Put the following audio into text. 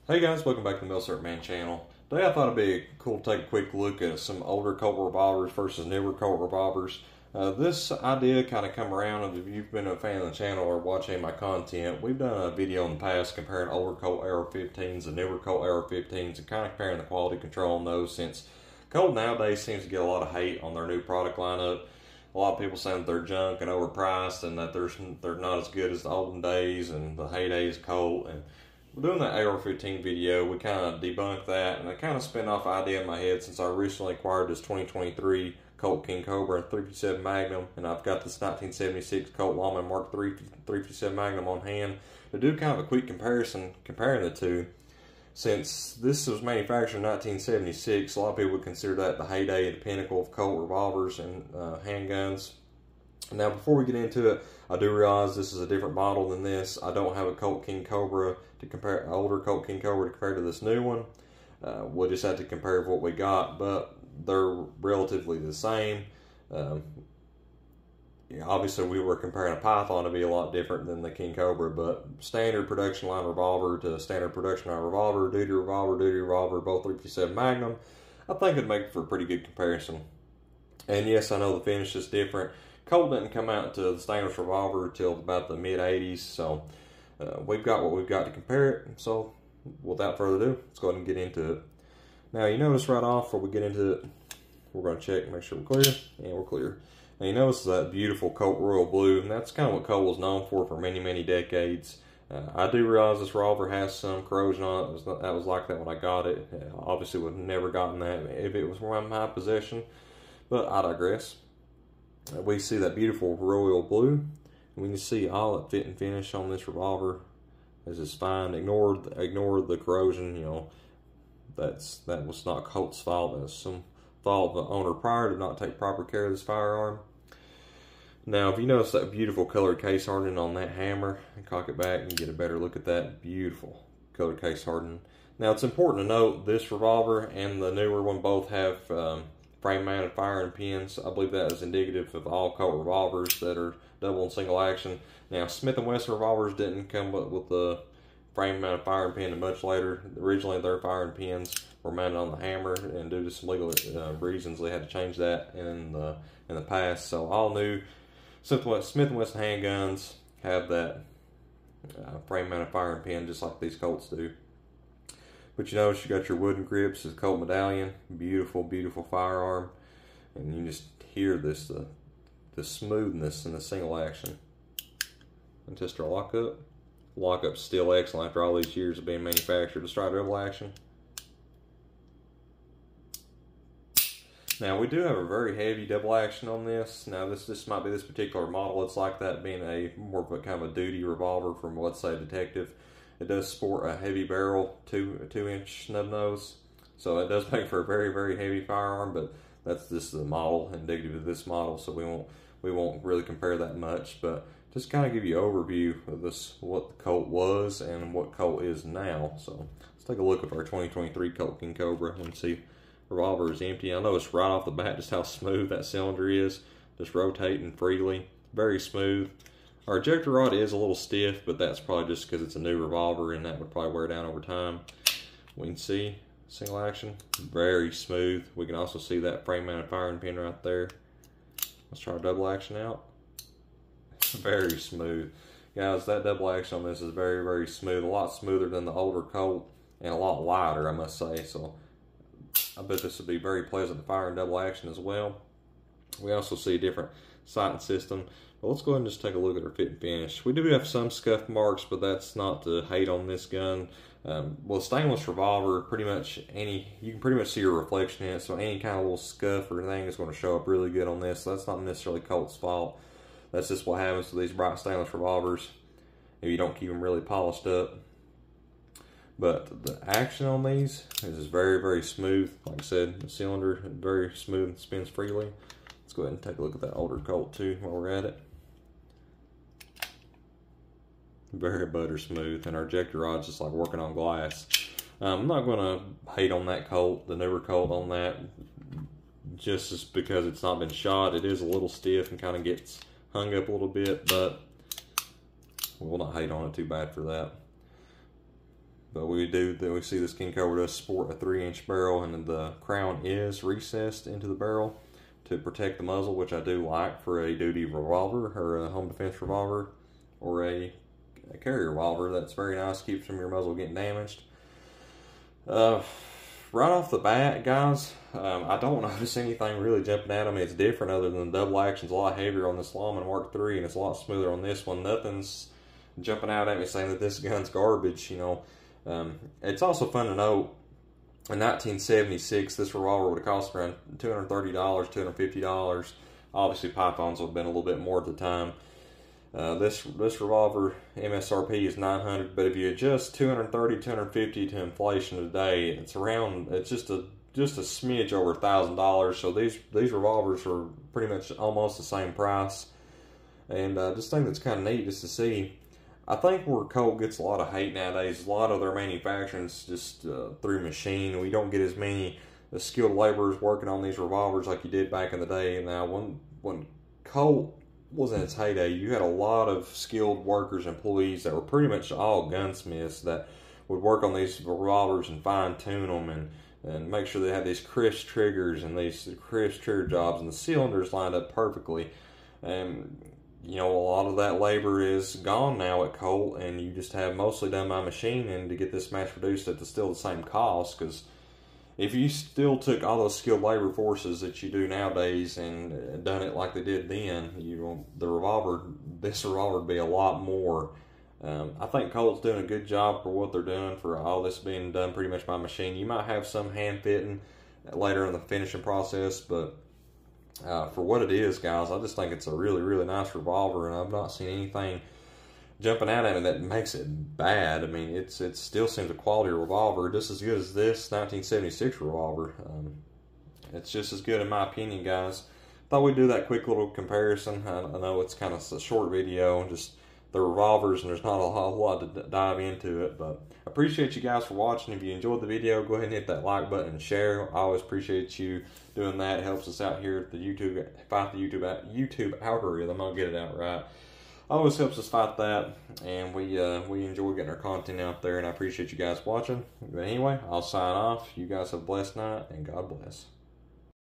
Hey guys, welcome back to the Mklll Man channel. Today I thought it'd be cool to take a quick look at some older Colt Revolvers versus newer Colt Revolvers. This idea kind of come around, and if you've been a fan of the channel or watching my content, we've done a video in the past comparing older Colt AR-15s and newer Colt AR-15s and kind of comparing the quality control on those, since Colt nowadays seems to get a lot of hate on their new product lineup. A lot of people saying that they're junk and overpriced and that they're not as good as the olden days and the heydays of Colt. And doing that AR-15 video, we kind of debunked that, and I kind of spin off an idea in my head since I recently acquired this 2023 Colt King Cobra 357 Magnum, and I've got this 1976 Colt Lawman Mark III 357 Magnum on hand to do kind of a quick comparison, comparing the two. Since this was manufactured in 1976, a lot of people would consider that the heyday and the pinnacle of Colt revolvers and handguns. Now, before we get into it, I do realize this is a different model than this. I don't have a Colt King Cobra to compare, an older Colt King Cobra to compare to this new one. We'll just have to compare what we got, but they're relatively the same. Obviously, we were comparing a Python to be a lot different than the King Cobra, but standard production line revolver to standard production line revolver, duty revolver, both 357 Magnum, I think it'd make for a pretty good comparison. And yes, I know the finish is different. Colt didn't come out to the stainless revolver till about the mid-80s, so we've got what we've got to compare it. So without further ado, let's go ahead and get into it. Now, you notice right off before we get into it, we're going to check, make sure we're clear, and we're clear. Now, you notice that beautiful Colt Royal Blue, and that's kind of what Colt was known for many, many decades. I do realize this revolver has some corrosion on it. That was like that when I got it. Obviously, would have never gotten that if it was in my possession, but I digress. We see that beautiful royal blue, and we can see all that fit and finish on this revolver. This is fine. Ignore the corrosion. You know, that was not Colt's fault. That's some fault of the owner prior to not take proper care of this firearm. Now, if you notice that beautiful colored case hardening on that hammer, and cock it back and get a better look at that beautiful colored case hardening. Now, it's important to note this revolver and the newer one both have frame-mounted firing pins. I believe that is indicative of all Colt revolvers that are double and single action. Now, Smith & Wesson revolvers didn't come up with the frame-mounted firing pin until much later. Originally, their firing pins were mounted on the hammer, and due to some legal reasons, they had to change that in the past. So all new Smith & Wesson handguns have that frame-mounted firing pin, just like these Colts do. But you notice you got your wooden grips, this Colt medallion, beautiful, beautiful firearm, and you just hear this the smoothness in the single action. And just our lockup. Lockup's still excellent after all these years of being manufactured. Let's try double action. Now, we do have a very heavy double action on this. Now, this might be this particular model. It's like that being a more of a kind of a duty revolver from, let's say, a detective. It does sport a heavy barrel, 2-inch snub nose, so it does make for a very, very heavy firearm. But that's just the model, indicative of this model, so we won't really compare that much. But just kind of give you an overview of this, what the Colt was and what Colt is now. So let's take a look at our 2023 Colt King Cobra and see. The revolver is empty. I notice right off the bat just how smooth that cylinder is, just rotating freely, very smooth. Our ejector rod is a little stiff, but that's probably just because it's a new revolver and that would probably wear down over time. We can see single action, very smooth. We can also see that frame mounted firing pin right there. Let's try double action out. Very smooth. Guys, that double action on this is very, very smooth. A lot smoother than the older Colt and a lot lighter, I must say. So I bet this would be very pleasant to fire in double action as well. We also see a different sighting system. But let's go ahead and just take a look at our fit and finish. We do have some scuff marks, but that's not to hate on this gun. Well, stainless revolver, pretty much you can pretty much see your reflection in it, so any kind of little scuff or thing is going to show up really good on this. So that's not necessarily Colt's fault. That's just what happens to these bright stainless revolvers if you don't keep them really polished up. But the action on these is very, very smooth. Like I said, the cylinder is very smooth and spins freely. Let's go ahead and take a look at that older Colt too while we're at it. Very butter smooth, and our ejector rod's just like working on glass. I'm not going to hate on that Colt, the newer Colt on that, just because it's not been shot. It is a little stiff and kind of gets hung up a little bit, but we'll not hate on it too bad for that. But we see this King Cobra does sport a 3-inch barrel, and the crown is recessed into the barrel to protect the muzzle, which I do like for a duty revolver or a home defense revolver or a carry revolver. That's very nice, keeps from your muzzle getting damaged. Right off the bat, guys, I don't notice anything really jumping out at me. It's different other than the double action's a lot heavier on this Lawman Mark III, and it's a lot smoother on this one. Nothing's jumping out at me saying that this gun's garbage, you know. It's also fun to note, in 1976, this revolver would have cost around $230, $250. Obviously, pythons would have been a little bit more at the time. This revolver MSRP is $900, but if you adjust $230, $250 to inflation today, it's just a smidge over $1,000. So these revolvers are pretty much almost the same price, and just think that's kind of neat just to see. I think where Colt gets a lot of hate nowadays, a lot of their manufacturing's just through machine. We don't get as many skilled laborers working on these revolvers like you did back in the day. Now, when Colt was in its heyday, you had a lot of skilled workers, employees that were pretty much all gunsmiths that would work on these revolvers and fine-tune them and make sure they had these crisp triggers and these crisp trigger jobs and the cylinders lined up perfectly. And you know, a lot of that labor is gone now at Colt, and you just have mostly done by machine, and to get this mass produced at still the same cost, because if you still took all those skilled labor forces that you do nowadays and done it like they did then, this revolver would be a lot more. I think Colt's doing a good job for what they're doing, for all this being done pretty much by machine. You might have some hand fitting later in the finishing process, but for what it is, guys, I just think it's a really, really nice revolver, and I've not seen anything jumping out at me that makes it bad. I mean, it still seems a quality revolver, just as good as this 1976 revolver. It's just as good in my opinion, guys. Thought we'd do that quick little comparison. I know it's kind of a short video, just the revolvers, and there's not a whole lot to dive into it, but I appreciate you guys for watching. If you enjoyed the video, go ahead and hit that like button and share. I always appreciate you doing that. It helps us out here at the fight the YouTube algorithm. I'll get it out right. Always helps us fight that, and we enjoy getting our content out there, and I appreciate you guys watching. But anyway, I'll sign off. You guys have a blessed night, and God bless.